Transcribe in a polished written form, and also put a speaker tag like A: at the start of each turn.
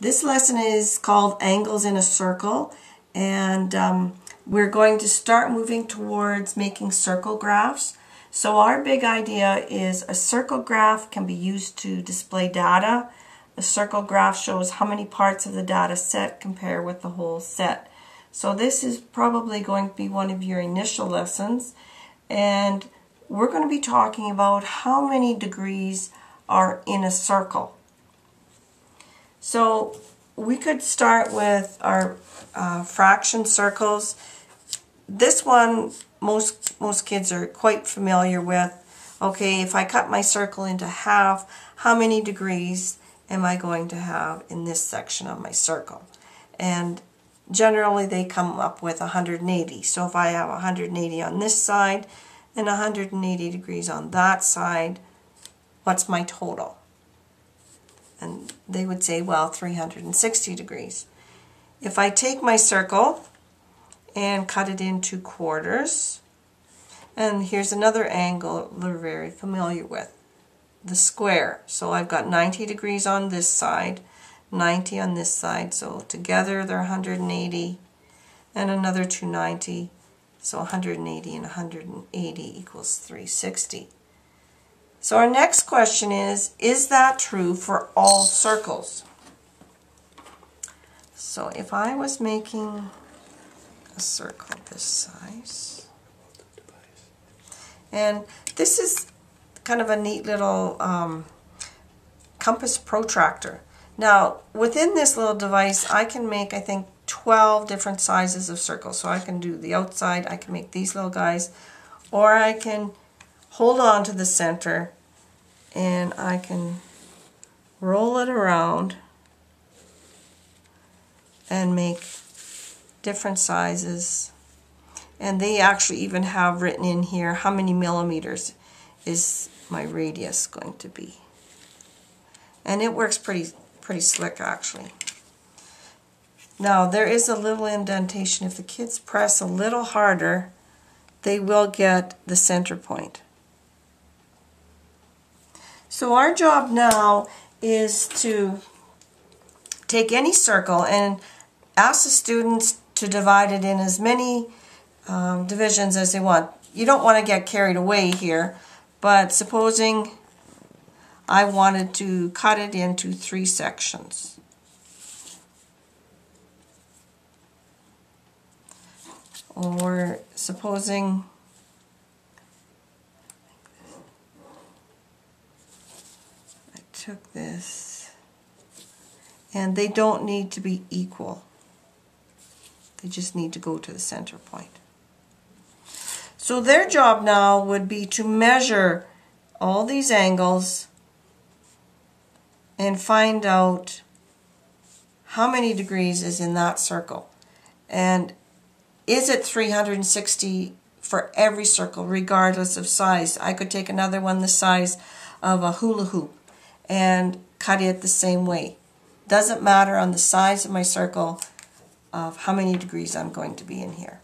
A: This lesson is called Angles in a Circle, and we're going to start moving towards making circle graphs. So our big idea is a circle graph can be used to display data. A circle graph shows how many parts of the data set compare with the whole set. So this is probably going to be one of your initial lessons, and we're going to be talking about how many degrees are in a circle. So we could start with our fraction circles. This one most kids are quite familiar with. Okay, if I cut my circle into half, how many degrees am I going to have in this section of my circle? And generally they come up with 180. So if I have 180 on this side and 180 degrees on that side, what's my total? And they would say, well, 360 degrees. If I take my circle and cut it into quarters, and here's another angle we're very familiar with, the square. So I've got 90 degrees on this side, 90 on this side, so together they're 180, and another 290, so 180 and 180 equals 360. So our next question is that true for all circles? So if I was making a circle this size, and this is kind of a neat little compass protractor. Now within this little device I can make, I think, 12 different sizes of circles. So I can do the outside, I can make these little guys, or I can hold on to the center and I can roll it around and make different sizes. And they actually even have written in here how many millimeters is my radius going to be. And it works pretty slick actually. Now there is a little indentation. If the kids press a little harder, they will get the center point. So our job now is to take any circle and ask the students to divide it in as many divisions as they want. You don't want to get carried away here, but supposing I wanted to cut it into 3 sections. Or supposing I took this, and they don't need to be equal. They just need to go to the center point. So their job now would be to measure all these angles and find out how many degrees is in that circle. And is it 360 for every circle, regardless of size? I could take another one the size of a hula hoop and cut it the same way. Doesn't matter on the size of my circle of how many degrees I'm going to be in here.